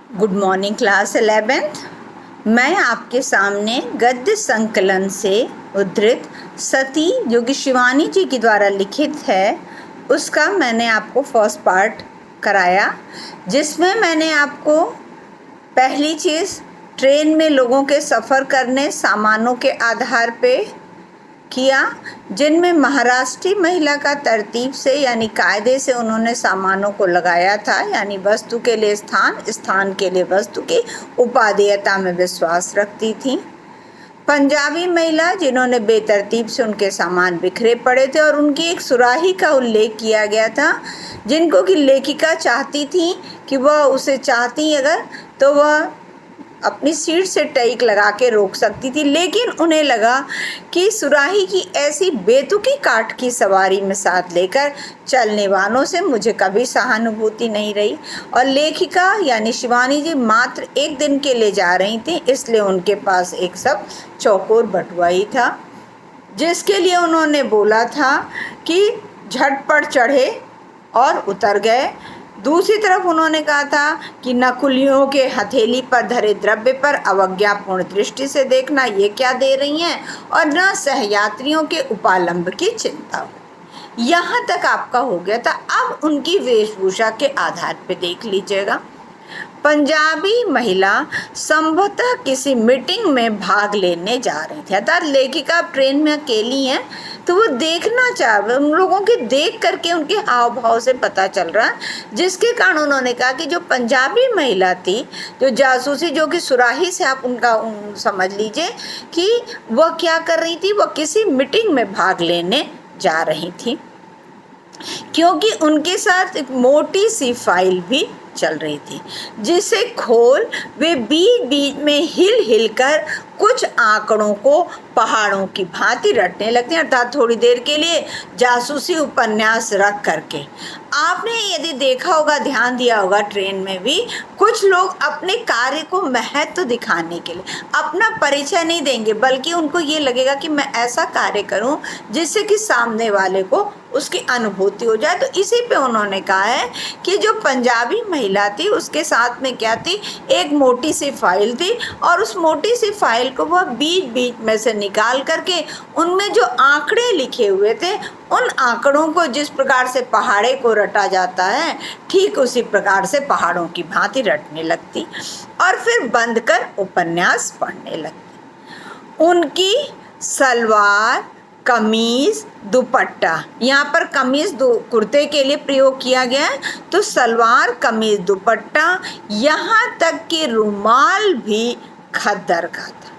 Good morning class 11th। मैं आपके सामने गद्य संकलन से उद्धृत सती जो कि शिवानी जी के द्वारा लिखित है उसका मैंने आपको फर्स्ट पार्ट कराया, जिसमें मैंने आपको पहली चीज़ ट्रेन में लोगों के सफ़र करने सामानों के आधार पे किया, जिनमें महाराष्ट्रीय महिला का तरतीब से यानी कायदे से उन्होंने सामानों को लगाया था, यानी वस्तु के लिए स्थान, स्थान के लिए वस्तु की उपादेयता में विश्वास रखती थी। पंजाबी महिला जिन्होंने बेतरतीब से उनके सामान बिखरे पड़े थे और उनकी एक सुराही का उल्लेख किया गया था, जिनको कि लेखिका चाहती थी कि वह उसे चाहती अगर तो वह अपनी सीट से टैक लगा के रोक सकती थी, लेकिन उन्हें लगा कि सुराही की ऐसी बेतुकी काठ की सवारी में साथ लेकर चलने वालों से मुझे कभी सहानुभूति नहीं रही। और लेखिका यानी शिवानी जी मात्र एक दिन के लिए जा रही थी, इसलिए उनके पास एक सब चौकोर बटुआ ही था, जिसके लिए उन्होंने बोला था कि झटपट चढ़े और उतर गए। दूसरी तरफ उन्होंने कहा था कि नकुलियों के हथेली पर धरे द्रव्य पर अवज्ञापूर्ण दृष्टि से देखना, ये क्या दे रही हैं, और न सहयात्रियों के उपालंब की चिंता हो। यहाँ तक आपका हो गया था। अब उनकी वेशभूषा के आधार पे देख लीजिएगा। पंजाबी महिला संभवतः किसी मीटिंग में भाग लेने जा रही थी, अर्थात लेखिका ट्रेन में अकेली हैं तो वो देखना चाह रहे, उन लोगों के देख करके उनके हाव भाव से पता चल रहा है, जिसके कारण उन्होंने कहा कि जो पंजाबी महिला थी जो जासूसी, जो कि सुराही से आप उनका समझ लीजिए कि वह क्या कर रही थी, वह किसी मीटिंग में भाग लेने जा रही थी, क्योंकि उनके साथ एक मोटी सी फाइल भी चल रही थी, जिसे खोल वे बीच बीच में हिल हिल कर कुछ आंकड़ों को पहाड़ों की भांति रटने लगते हैं, अर्थात थोड़ी देर के लिए जासूसी उपन्यास रख करके। आपने यदि देखा होगा, ध्यान दिया होगा, ट्रेन में भी कुछ लोग अपने कार्य को महत्व दिखाने के लिए अपना परिचय नहीं देंगे, बल्कि उनको ये लगेगा कि मैं ऐसा कार्य करूं जिससे कि सामने वाले को उसकी अनुभूति हो जाए। तो इसी पे उन्होंने कहा है कि जो पंजाबी महिला थी उसके साथ में क्या थी, एक मोटी सी फाइल थी, और उस मोटी सी फाइल को वह बीच बीच में से निकाल करके उनमें जो आंकड़े लिखे हुए थे, उन आंकड़ों को जिस प्रकार से पहाड़े को रटा जाता है, ठीक उसी प्रकार से पहाड़ों की भांति रटने लगती और फिर बंद कर उपन्यास पढ़ने लगती। उनकी सलवार, कमीज, दुपट्टा, यहाँ पर कमीज कुर्ते के लिए प्रयोग किया गया है, तो सलवार, कमीज, दुपट्टा, यहाँ तक कि रुमाल भी खद्दर का था।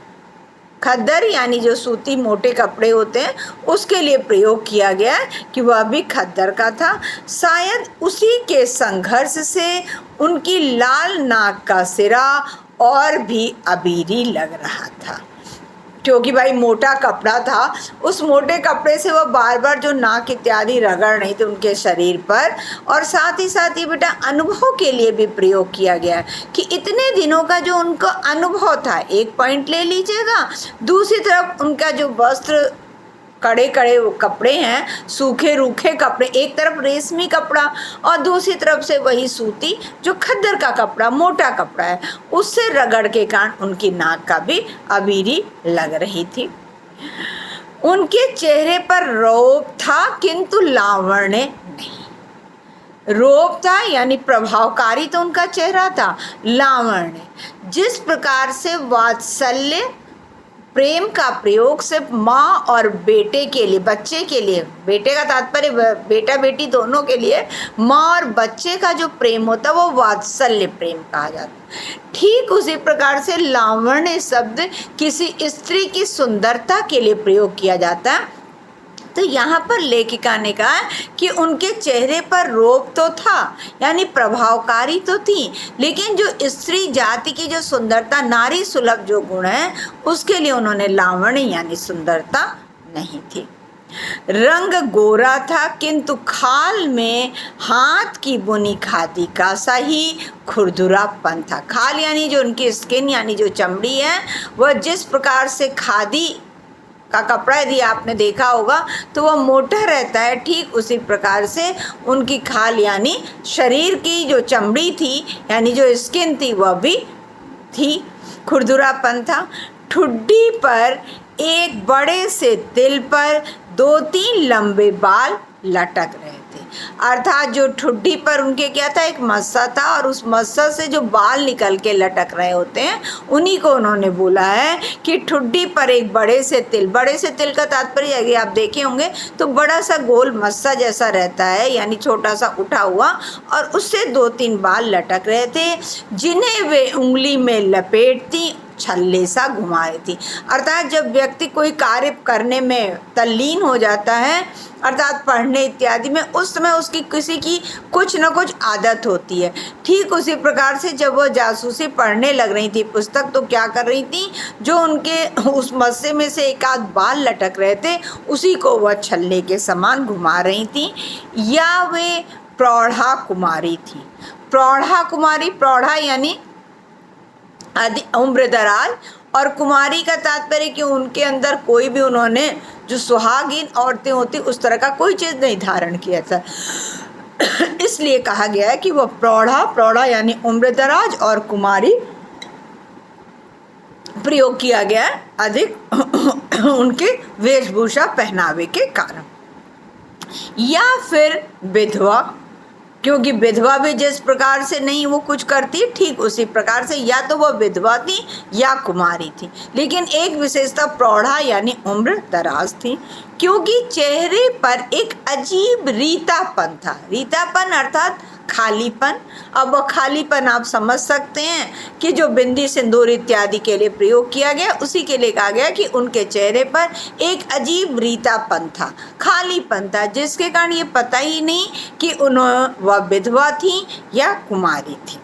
खद्दर यानी जो सूती मोटे कपड़े होते हैं उसके लिए प्रयोग किया गया है कि वह भी खद्दर का था। शायद उसी के संघर्ष से उनकी लाल नाक का सिरा और भी अबीरी लग रहा था, क्योंकि भाई मोटा कपड़ा था, उस मोटे कपड़े से वह बार बार जो नाक इत्यादि रगड़ रही थी उनके शरीर पर। और साथ ही बेटा अनुभव के लिए भी प्रयोग किया गया कि इतने दिनों का जो उनका अनुभव था, एक पॉइंट ले लीजिएगा। दूसरी तरफ उनका जो वस्त्र, कड़े कड़े कपड़े हैं, सूखे रूखे कपड़े, एक तरफ रेशमी कपड़ा और दूसरी तरफ से वही सूती जो खद्दर का कपड़ा, मोटा कपड़ा है, उससे रगड़ के कारण उनकी नाक का भी अबीरी लग रही थी। उनके चेहरे पर रौब था किंतु लावण्य नहीं। रौब था यानी प्रभावकारी तो उनका चेहरा था, लावण्य जिस प्रकार से वात्सल्य प्रेम का प्रयोग सिर्फ माँ और बेटे के लिए, बच्चे के लिए, बेटे का तात्पर्य बेटा बेटी दोनों के लिए, माँ और बच्चे का जो प्रेम होता है वो वात्सल्य प्रेम कहा जाता है, ठीक उसी प्रकार से लावण्य शब्द किसी स्त्री की सुंदरता के लिए प्रयोग किया जाता है। तो यहाँ पर लेखिका ने कहा कि उनके चेहरे पर रोब तो था यानी प्रभावकारी तो थी, लेकिन जो स्त्री जाति की जो सुंदरता, नारी सुलभ जो गुण है, उसके लिए उन्होंने लावण्य यानी सुंदरता नहीं थी। रंग गोरा था किंतु खाल में हाथ की बुनी खादी का सही खुरदुरापन था। खाल यानी जो उनकी स्किन यानी जो चमड़ी है, वह जिस प्रकार से खादी का कपड़ा यदि आपने देखा होगा तो वह मोटा रहता है, ठीक उसी प्रकार से उनकी खाल यानी शरीर की जो चमड़ी थी यानी जो स्किन थी वह भी थी, खुरदुरापन था। ठुड्डी पर एक बड़े से तिल पर 2-3 लंबे बाल लटक रहे थे। अर्थात जो ठुड्डी पर उनके क्या था, एक मस्सा था और उस मस्सा से जो बाल निकल के लटक रहे होते हैं उन्हीं को उन्होंने बोला है कि ठुड्डी पर एक बड़े से तिल का तात्पर्य यदि आप देखे होंगे तो बड़ा सा गोल मस्सा जैसा रहता है यानी छोटा सा उठा हुआ, और उससे 2-3 बाल लटक रहे थे जिन्हें वे उंगली में लपेटती छल्ले सा घुमा रही थी। अर्थात जब व्यक्ति कोई कार्य करने में तल्लीन हो जाता है अर्थात पढ़ने इत्यादि में, उस समय उसकी किसी की कुछ न कुछ आदत होती है। ठीक उसी प्रकार से जब वो जासूसी पढ़ने लग रही थी पुस्तक, तो क्या कर रही थी, जो उनके उस मस्से में से एक आध बाल लटक रहे थे उसी को वह छल्ले के समान घुमा रही थी। या वे प्रौढ़ा कुमारी थी। प्रौढ़ा कुमारी, प्रौढ़ा यानी उम्र दराज, और कुमारी का तात्पर्य कि उनके अंदर कोई भी उन्होंने जो सुहागिन औरतें होती उस तरह का कोई चीज़ नहीं धारण किया था। इसलिए कहा गया है कि वह प्रौढ़ा यानी उम्र दराज, और कुमारी प्रयोग किया गया है अधिक उनके वेशभूषा पहनावे के कारण। या फिर विधवा, क्योंकि विधवा भी जिस प्रकार से नहीं वो कुछ करती ठीक उसी प्रकार से या तो वह विधवा थी या कुमारी थी, लेकिन एक विशेषता प्रौढ़ा यानी उम्र दराज थी, क्योंकि चेहरे पर एक अजीब रीतापन था। रीतापन अर्थात खालीपन। अब वह खालीपन आप समझ सकते हैं कि जो बिंदी सिंदूर इत्यादि के लिए प्रयोग किया गया उसी के लिए कहा गया कि उनके चेहरे पर एक अजीब रीतापन था, खालीपन था, जिसके कारण ये पता ही नहीं कि वह विधवा थी या कुमारी थी।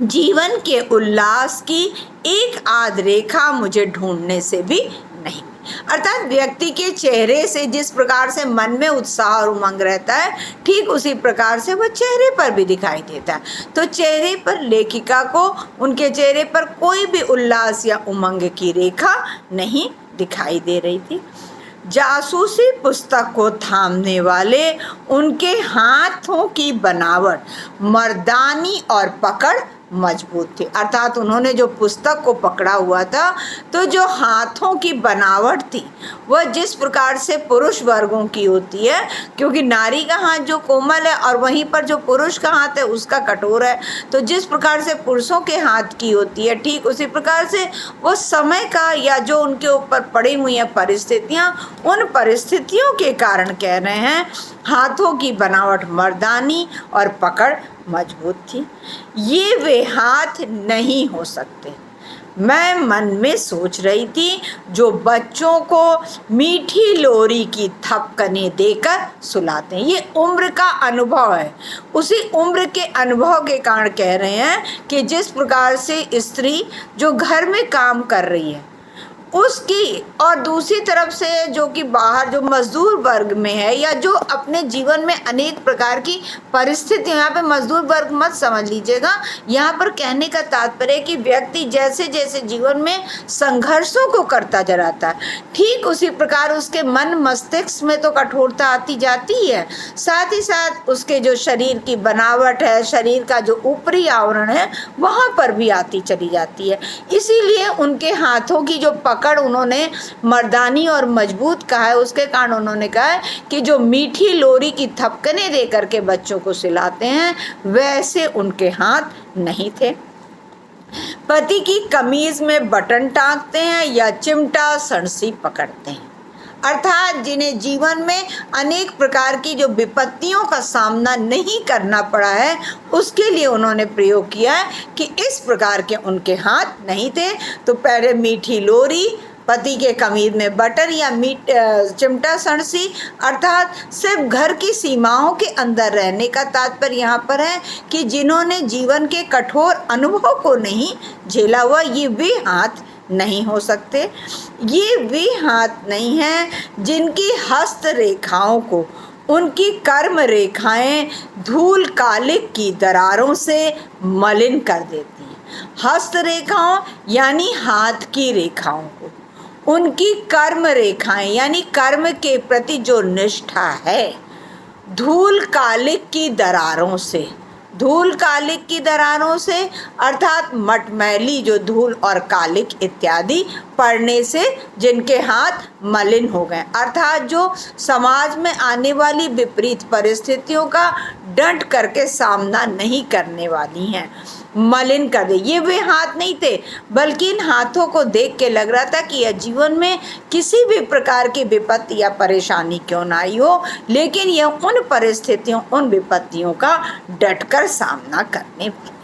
जीवन के उल्लास की एक आध रेखा मुझे ढूंढने से भी नहीं। अर्थात व्यक्ति के चेहरे से जिस प्रकार से मन में उत्साह और उमंग रहता है ठीक उसी प्रकार से वह चेहरे पर भी दिखाई देता है। तो चेहरे पर लेखिका को उनके चेहरे पर कोई भी उल्लास या उमंग की रेखा नहीं दिखाई दे रही थी। जासूसी पुस्तक को थामने वाले उनके हाथों की बनावट मर्दानी और पकड़ मजबूत थी। अर्थात उन्होंने जो पुस्तक को पकड़ा हुआ था तो जो हाथों की बनावट थी वह जिस प्रकार से पुरुष वर्गों की होती है, क्योंकि नारी का हाथ जो कोमल है और वहीं पर जो पुरुष का हाथ है उसका कठोर है, तो जिस प्रकार से पुरुषों के हाथ की होती है ठीक उसी प्रकार से वो समय का या जो उनके ऊपर पड़ी हुई है परिस्थितियाँ, उन परिस्थितियों के कारण कह रहे हैं हाथों की बनावट मर्दानी और पकड़ मजबूत थी। ये वे हाथ नहीं हो सकते। मैं मन में सोच रही थी जो बच्चों को मीठी लोरी की थपकने देकर सुलाते हैं। ये उम्र का अनुभव है, उसी उम्र के अनुभव के कारण कह रहे हैं कि जिस प्रकार से स्त्री जो घर में काम कर रही है उसकी, और दूसरी तरफ से जो कि बाहर जो मजदूर वर्ग में है या जो अपने जीवन में अनेक प्रकार की परिस्थितियां, यहाँ पे मजदूर वर्ग मत समझ लीजिएगा, यहाँ पर कहने का तात्पर्य है कि व्यक्ति जैसे जैसे जीवन में संघर्षों को करता जाता है ठीक उसी प्रकार उसके मन मस्तिष्क में तो कठोरता आती जाती है, साथ ही साथ उसके जो शरीर की बनावट है, शरीर का जो ऊपरी आवरण है वहाँ पर भी आती चली जाती है। इसीलिए उनके हाथों की जो पकड़ उन्होंने मर्दानी और मजबूत कहा है, उसके कारण उन्होंने कहा है कि जो मीठी लोरी की थपकने दे करके बच्चों को सिलाते हैं वैसे उनके हाथ नहीं थे। पति की कमीज में बटन टांगते हैं या चिमटा सणसी पकड़ते हैं। अर्थात जिन्हें जीवन में अनेक प्रकार की जो विपत्तियों का सामना नहीं करना पड़ा है उसके लिए उन्होंने प्रयोग किया है कि इस प्रकार के उनके हाथ नहीं थे। तो पहले मीठी लोरी, पति के कमीज में बटन या चिमटा सणसी, अर्थात सिर्फ घर की सीमाओं के अंदर रहने का तात्पर्य यहाँ पर है कि जिन्होंने जीवन के कठोर अनुभव को नहीं झेला हुआ ये वे हाथ नहीं हो सकते। ये वे हाथ नहीं हैं जिनकी हस्त रेखाओं को उनकी कर्म रेखाएं धूल कालिक की दरारों से मलिन कर देती हैं। हस्त रेखाओं यानी हाथ की रेखाओं को उनकी कर्म रेखाएं यानी कर्म के प्रति जो निष्ठा है, धूल कालिक की दरारों से, धूल कालिक की दरारों से अर्थात मटमैली जो धूल और कालिक इत्यादि पड़ने से जिनके हाथ मलिन हो गए, अर्थात जो समाज में आने वाली विपरीत परिस्थितियों का डट करके सामना नहीं करने वाली हैं, मलिन कर दे। ये वे हाथ नहीं थे, बल्कि इन हाथों को देख के लग रहा था कि यह जीवन में किसी भी प्रकार की विपत्ति या परेशानी क्यों ना आई हो, लेकिन यह उन परिस्थितियों, उन विपत्तियों का डटकर सामना करने वाले।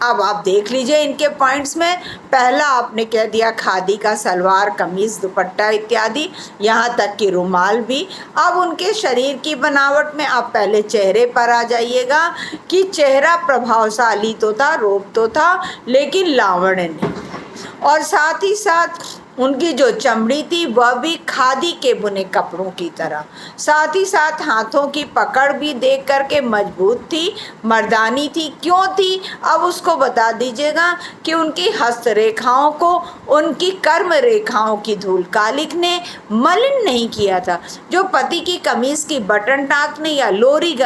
अब आप देख लीजिए इनके पॉइंट्स में, पहला आपने कह दिया खादी का सलवार कमीज दुपट्टा इत्यादि, यहाँ तक कि रुमाल भी। अब उनके शरीर की बनावट में आप पहले चेहरे पर आ जाइएगा कि चेहरा प्रभावशाली तो था, रूप तो था, लेकिन लावण्य नहीं था। और साथ ही साथ उनकी जो चमड़ी थी वह भी खादी के बुने कपड़ों की तरह, साथ ही साथ हाथों की पकड़ भी देख करके मजबूत थी, मर्दानी थी। क्यों थी अब उसको बता दीजिएगा कि उनकी हस्तरेखाओं को उनकी कर्म रेखाओं की धूल कालिक ने मलिन नहीं किया था। जो पति की कमीज की बटन टाकने या लोरी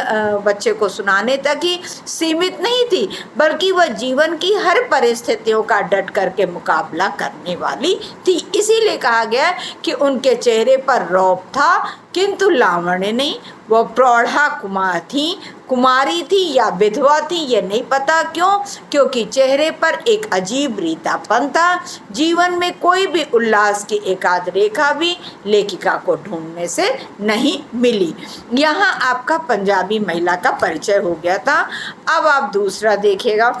बच्चे को सुनाने तक ही सीमित नहीं थी, बल्कि वह जीवन की हर परिस्थितियों का डट करके मुकाबला करने वाली थी। इसीलिए कहा गया कि उनके चेहरे पर रौब था किंतु लावण्य नहीं। वह प्रौढ़ा कुमारी थी या विधवा थी, ये नहीं पता। क्यों? क्योंकि चेहरे पर एक अजीब रीतापन था। जीवन में कोई भी उल्लास की एकाध रेखा भी लेखिका को ढूंढने से नहीं मिली। यहाँ आपका पंजाबी महिला का परिचय हो गया था। अब आप दूसरा देखिएगा।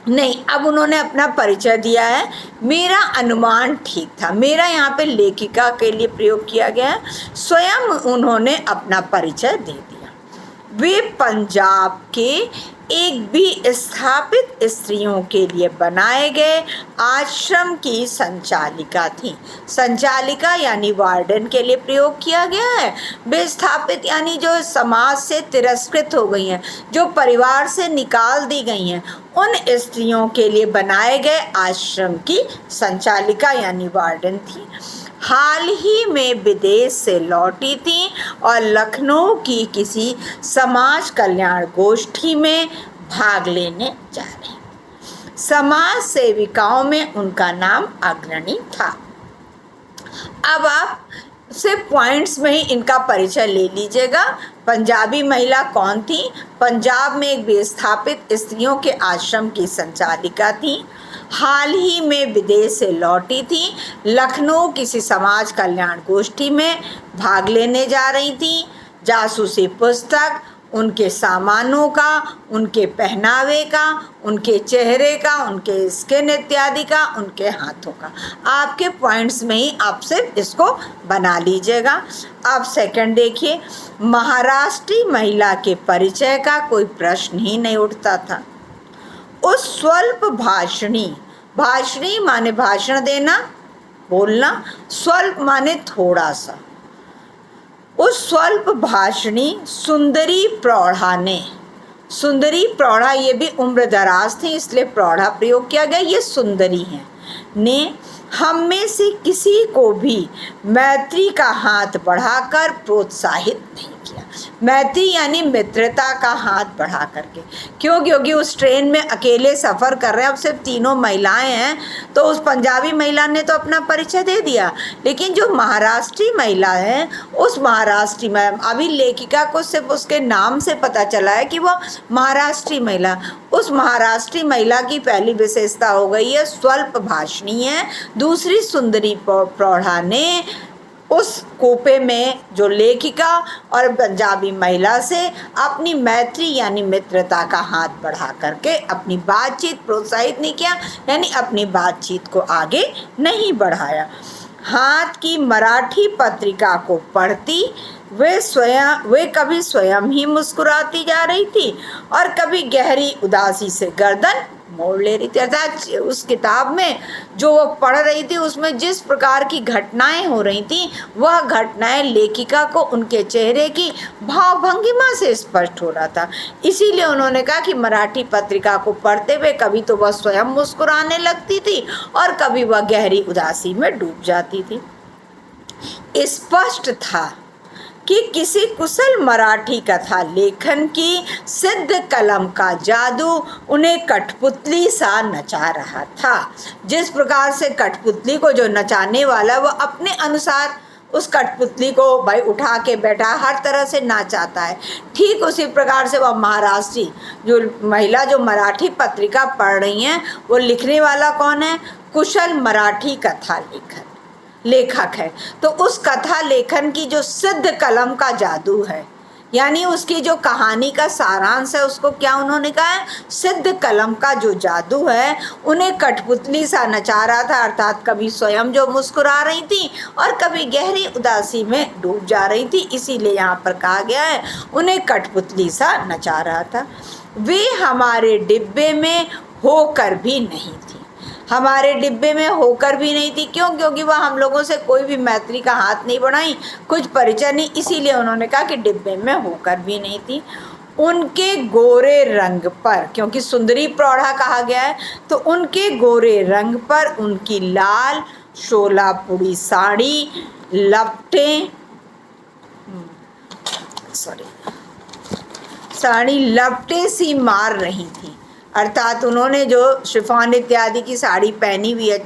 नहीं, अब उन्होंने अपना परिचय दिया है। मेरा अनुमान ठीक था, मेरा यहाँ पे लेखिका के लिए प्रयोग किया गया है। स्वयं उन्होंने अपना परिचय दे दिया। वे पंजाब के एक भी स्थापित स्त्रियों के लिए बनाए गए आश्रम की संचालिका थी। संचालिका यानी वार्डन के लिए प्रयोग किया गया है। विस्थापित यानी जो समाज से तिरस्कृत हो गई हैं, जो परिवार से निकाल दी गई हैं, उन स्त्रियों के लिए बनाए गए आश्रम की संचालिका यानी वार्डन थी। हाल ही में विदेश से लौटी थी और लखनऊ की किसी समाज कल्याण गोष्ठी में भाग लेने जा रही। समाज सेविकाओं में उनका नाम अग्रणी था। अब आप सिर्फ पॉइंट्स में ही इनका परिचय ले लीजिएगा। पंजाबी महिला कौन थी? पंजाब में एक विस्थापित स्त्रियों के आश्रम की संचालिका थी। हाल ही में विदेश से लौटी थी। लखनऊ किसी समाज कल्याण गोष्ठी में भाग लेने जा रही थी। जासूसी पुस्तक उनके सामानों का, उनके पहनावे का, उनके चेहरे का, उनके स्किन इत्यादि का, उनके हाथों का। आपके पॉइंट्स में ही आप सिर्फ इसको बना लीजिएगा। अब सेकंड देखिए, महाराष्ट्री महिला के परिचय का कोई प्रश्न ही नहीं उठता था। उस स्वल्प भाषणी माने भाषण देना, बोलना, स्वल्प माने थोड़ा सा। उस स्वल्प भाषणी सुंदरी प्रौढ़ा, ये भी उम्र दराज थी इसलिए प्रौढ़ा प्रयोग किया गया, ये सुंदरी हैं, ने हम में से किसी को भी मैत्री का हाथ बढ़ाकर प्रोत्साहित नहीं किया। मैत्री यानी मित्रता का हाथ बढ़ा करके। क्यों? क्योंकि उस ट्रेन में अकेले सफ़र कर रहे हैं, अब सिर्फ तीनों महिलाएं हैं, तो उस पंजाबी महिला ने तो अपना परिचय दे दिया, लेकिन जो महाराष्ट्री महिला है, उस महाराष्ट्री में अभी लेखिका को सिर्फ उसके नाम से पता चला है कि वह महाराष्ट्री महिला। उस महाराष्ट्री महिला की पहली विशेषता हो गई है स्वल्प भाषणी है। दूसरी सुंदरी प्रौढ़ा ने उस कूपे में जो लेखिका और पंजाबी महिला से अपनी मैत्री यानी मित्रता का हाथ बढ़ा करके अपनी बातचीत प्रोत्साहित नहीं किया, यानी अपनी बातचीत को आगे नहीं बढ़ाया। हाथ की मराठी पत्रिका को पढ़ती वे कभी स्वयं ही मुस्कुराती जा रही थी और कभी गहरी उदासी से गर्दन मोड़ ले रही थी। अर्थात उस किताब में जो वो पढ़ रही थी उसमें जिस प्रकार की घटनाएं हो रही थी वह घटनाएं लेखिका को उनके चेहरे की भाव भंगिमा से स्पष्ट हो रहा था। इसीलिए उन्होंने कहा कि मराठी पत्रिका को पढ़ते हुए कभी तो वह स्वयं मुस्कुराने लगती थी और कभी वह गहरी उदासी में डूब जाती थी। स्पष्ट था कि किसी कुशल मराठी कथा लेखन की सिद्ध कलम का जादू उन्हें कठपुतली सा नचा रहा था। जिस प्रकार से कठपुतली को जो नचाने वाला वह अपने अनुसार उस कठपुतली को भाई उठा के बैठा हर तरह से नाचाता है, ठीक उसी प्रकार से वह महाराष्ट्री जो महिला जो मराठी पत्रिका पढ़ रही हैं वो लिखने वाला कौन है? कुशल मराठी कथा लेखक है। तो उस कथा लेखन की जो सिद्ध कलम का जादू है, यानी उसकी जो कहानी का सारांश है उसको क्या उन्होंने कहा है? सिद्ध कलम का जो जादू है उन्हें कठपुतली सा नचा रहा था। अर्थात कभी स्वयं जो मुस्कुरा रही थी और कभी गहरी उदासी में डूब जा रही थी, इसीलिए यहाँ पर कहा गया है उन्हें कठपुतली सा नचा रहा था। वे हमारे डिब्बे में होकर भी नहीं थी। हमारे डिब्बे में होकर भी नहीं थी, क्यों? क्योंकि वह हम लोगों से कोई भी मैत्री का हाथ नहीं बढ़ाई, कुछ परिचय नहीं, इसीलिए उन्होंने कहा कि डिब्बे में होकर भी नहीं थी। उनके गोरे रंग पर, क्योंकि सुंदरी प्रौढ़ा कहा गया है, तो उनके गोरे रंग पर उनकी लाल शोलापुरी साड़ी लपटे सी मार रही थी। अर्थात उन्होंने जो शिफॉन इत्यादि की साड़ी पहनी हुई है,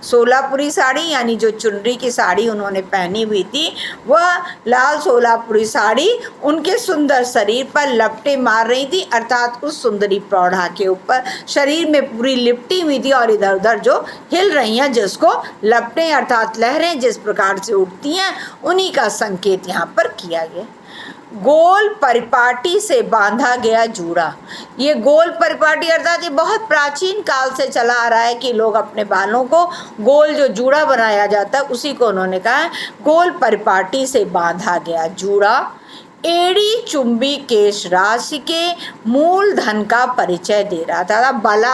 सोलापुरी साड़ी यानी जो चुनरी की साड़ी उन्होंने पहनी हुई थी, वह लाल सोलापुरी साड़ी उनके सुंदर शरीर पर लपटे मार रही थी। अर्थात उस सुंदरी प्रौढ़ा के ऊपर शरीर में पूरी लिपटी हुई थी और इधर उधर जो हिल रही हैं, जिसको लपटें अर्थात लहरें जिस प्रकार से उठती हैं, उन्हीं का संकेत यहाँ पर किया गया। गोल परिपाटी से बांधा गया जूड़ा। ये गोल परिपाटी अर्थात ये बहुत प्राचीन काल से चला आ रहा है कि लोग अपने बालों को गोल जो जूड़ा बनाया जाता है उसी को उन्होंने कहा है गोल परिपाटी से बांधा गया जूड़ा एड़ी चुंबी केश राशि के मूल धन का परिचय दे रहा था।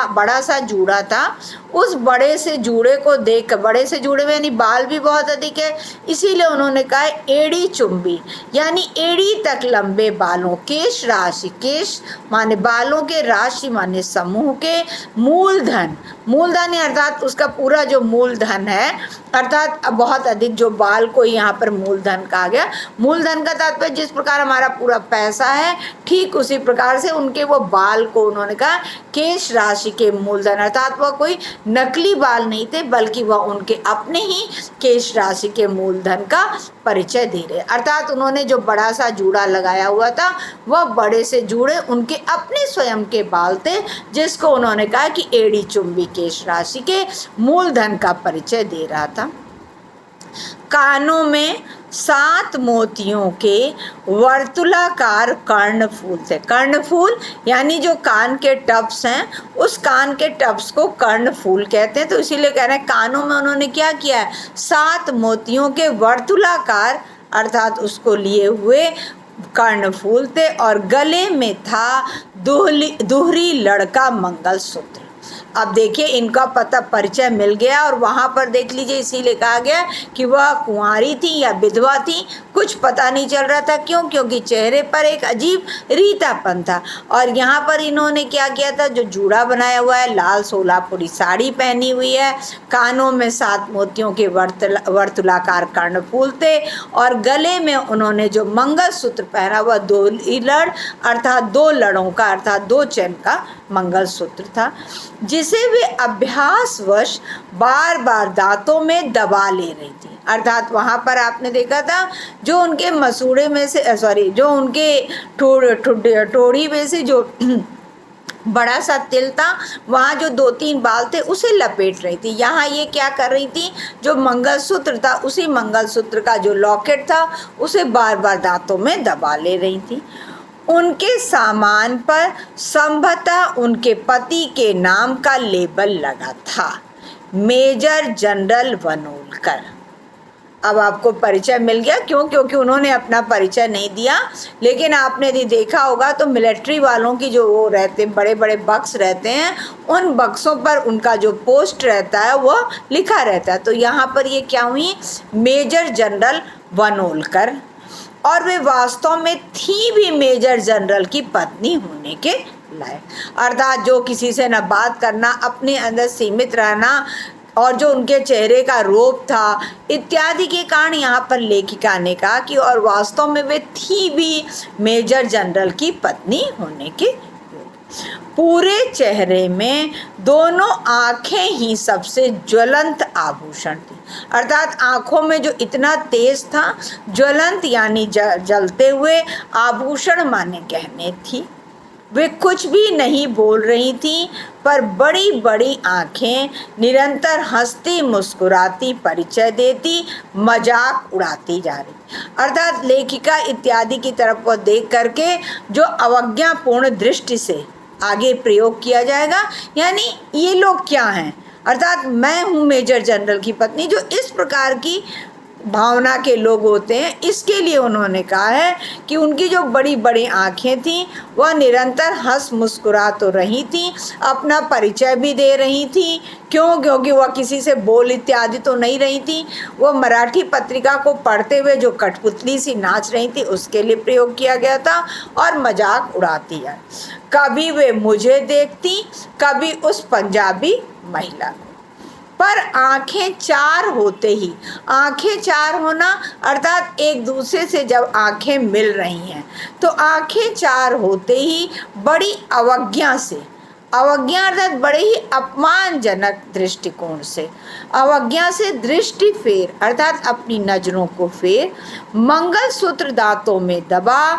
बड़ा सा जूड़ा था, उस बड़े से जूड़े को देख, बड़े से जूड़े में यानी बाल भी बहुत अधिक है, इसीलिए उन्होंने कहा एड़ी चुंबी यानी एड़ी तक लंबे बालों, केश राशि, केश माने बालों के, राशि माने समूह के, मूलधन, मूलधन अर्थात उसका पूरा जो मूलधन है, अर्थात बहुत अधिक जो बाल को यहाँ पर मूलधन कहा गया। मूलधन का तात्पर्य जिस प्रकार हमारा पूरा पैसा है, ठीक उसी प्रकार से उनके वो बाल को उन्होंने कहा केश राशि के मूलधन, अर्थात वह कोई नकली बाल नहीं थे बल्कि वह उनके अपने ही केश राशि के मूलधन का परिचय दे रहे। अर्थात उन्होंने जो बड़ा सा जूड़ा लगाया हुआ था वह बड़े से जूड़े उनके अपने स्वयं के बाल थे, जिसको उन्होंने कहा कि एड़ी चुंबी केश राशि के मूलधन का परिचय दे रहा था। कानों में 7 मोतियों के वर्तुलाकार कर्णफूल थे। कर्णफूल यानी जो कान के टप्स हैं, उस कान के टप्स को कर्णफूल कहते हैं। तो इसीलिए कह रहे हैं कानों में उन्होंने क्या किया है, 7 मोतियों के वर्तुलाकार अर्थात उसको लिए हुए कर्णफूल थे और गले में था दोहरी लड़का मंगलसूत्र। अब देखिए इनका पता परिचय मिल गया और वहाँ पर देख लीजिए इसीलिए कहा गया कि वह कुंवारी थी या विधवा थी, कुछ पता नहीं चल रहा था। क्यों? क्योंकि चेहरे पर एक अजीब रीतापन था। और यहाँ पर इन्होंने क्या किया था, जो जूड़ा बनाया हुआ है, लाल सोलापुरी साड़ी पहनी हुई है, कानों में 7 मोतियों के वर्तुलाकार कर्णफूल थे और गले में उन्होंने जो मंगलसूत्र पहना हुआ 2 लड़ अर्थात 2 लड़ों का अर्थात 2 चैन का मंगलसूत्र था, जिसे वे अभ्यासवश बार बार दांतों में दबा ले रही थी। अर्थात वहाँ पर आपने देखा था जो उनके मसूड़े में से जो उनके ठोड़ी में से जो बड़ा सा तिल था, वहाँ जो 2-3 बाल थे उसे लपेट रही थी। यहाँ ये क्या कर रही थी, जो मंगलसूत्र था उसी मंगलसूत्र का जो लॉकेट था उसे बार बार दांतों में दबा ले रही थी। उनके सामान पर संभवतः उनके पति के नाम का लेबल लगा था, मेजर जनरल वनोलकर। अब आपको परिचय मिल गया। क्यों? क्योंकि उन्होंने अपना परिचय नहीं दिया। लेकिन आपने यदि देखा होगा तो मिलिट्री वालों की जो वो रहते बड़े बड़े बक्स रहते हैं, उन बक्सों पर उनका जो पोस्ट रहता है वो लिखा रहता है। तो यहाँ पर ये क्या हुई? Major general Vanolkar. और वे वास्तव में थी भी मेजर जनरल की पत्नी होने के लायक। अर्थात जो किसी से न बात करना, अपने अंदर सीमित रहना, और जो उनके चेहरे का रूप था इत्यादि के कारण यहाँ पर लेखिका ने कहा कि और वास्तव में वे थी भी मेजर जनरल की पत्नी होने के योग्य। पूरे चेहरे में दोनों आंखें ही सबसे ज्वलंत आभूषण थी। अर्थात आंखों में जो इतना तेज था, ज्वलंत यानी जलते हुए, आभूषण माने गहने थी। वे कुछ भी नहीं बोल रही थी, पर बड़ी बड़ी आंखें निरंतर हंसती मुस्कुराती परिचय देती, मजाक उड़ाती जा रही। अर्थात लेखिका इत्यादि की तरफ को देख करके जो अवज्ञापूर्ण दृष्टि से आगे प्रयोग किया जाएगा, यानी ये लोग क्या हैं, अर्थात मैं हूँ मेजर जनरल की पत्नी, जो इस प्रकार की भावना के लोग होते हैं, इसके लिए उन्होंने कहा है कि उनकी जो बड़ी बड़ी आंखें थीं वह निरंतर हंस मुस्कुरा तो रही थी, अपना परिचय भी दे रही थी। क्यों? क्योंकि वह किसी से बोल इत्यादि तो नहीं रही थी। वह मराठी पत्रिका को पढ़ते हुए जो कठपुतली सी नाच रही थी उसके लिए प्रयोग किया गया था, और मजाक उड़ाती है। कभी वे मुझे देखती, कभी उस पंजाबी महिला को। पर आंखें चार होते ही, आंखें चार होना अर्थात एक दूसरे से जब आंखें मिल रही हैं तो आंखें चार होते ही बड़ी अवज्ञा से, अवज्ञा अर्थात बड़े ही अपमानजनक दृष्टिकोण से, अवज्ञा से दृष्टि फेर अर्थात अपनी नजरों को फेर, मंगलसूत्र दांतों में दबा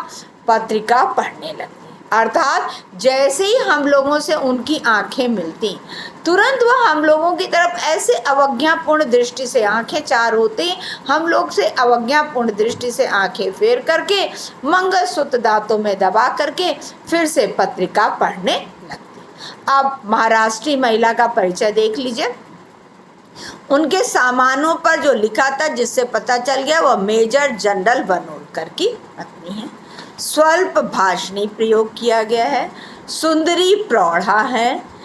पत्रिका पढ़ने लगती। अर्थात जैसे ही हम लोगों से उनकी आंखें मिलती, तुरंत वह हम लोगों की तरफ ऐसे अवज्ञापूर्ण दृष्टि से, आंखें चार होते हम लोग से अवज्ञापूर्ण दृष्टि से आंखें फेर करके, मंगलसूत्र दांतों में दबा करके फिर से पत्रिका पढ़ने लगती। अब महाराष्ट्री महिला का परिचय देख लीजिए। उनके सामानों पर जो लिखा था, जिससे पता चल गया वह मेजर जनरल वनोलकर की पत्नी है। स्वल्प भाषणी प्रयोग किया गया है, सुंदरी प्रौढ़ा है।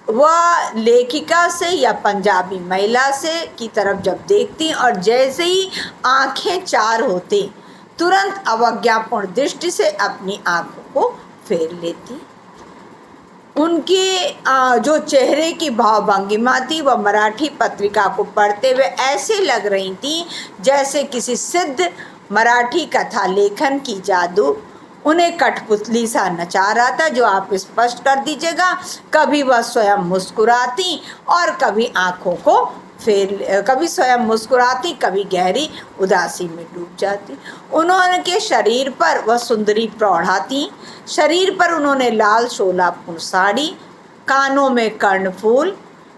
वह लेखिका से या पंजाबी महिला से की तरफ जब देखती और जैसे ही आंखें चार होती, तुरंत अवज्ञापूर्ण दृष्टि से अपनी आंखों को फेर लेती। उनकी जो चेहरे की भावभंगिमा थी वह मराठी पत्रिका को पढ़ते हुए ऐसे लग रही थी जैसे किसी सिद्ध मराठी कथा लेखन की जादू उन्हें कठपुतली सा नचा रहा था, जो आप स्पष्ट कर दीजिएगा। कभी वह स्वयं मुस्कुराती और कभी आंखों को कभी स्वयं मुस्कुराती, कभी गहरी उदासी में डूब जाती। उन्होंने शरीर पर वह सुंदरी प्रौढ़ा थी। शरीर पर उन्होंने लाल शोलापूर्ण साड़ी, कानों में कर्णफूल,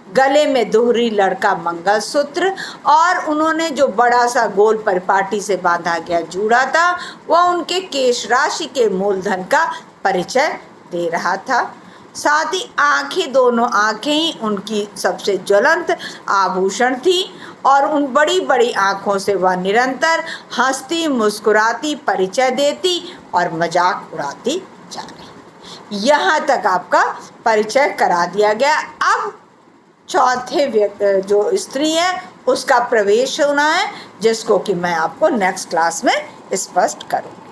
गले में दोहरी लड़का मंगलसूत्र, और उन्होंने जो बड़ा सा गोल परिपाटी से बांधा गया जूड़ा था वह उनके केश राशि के मूलधन का परिचय दे रहा था। साथ ही आंखें, दोनों आंखें ही उनकी सबसे ज्वलंत आभूषण थी, और उन बड़ी बड़ी आंखों से वह निरंतर हंसती मुस्कुराती परिचय देती और मजाक उड़ाती जा रही। यहाँ तक आपका परिचय करा दिया गया। अब चौथे जो स्त्री है उसका प्रवेश होना है, जिसको कि मैं आपको नेक्स्ट क्लास में स्पष्ट करूँगी।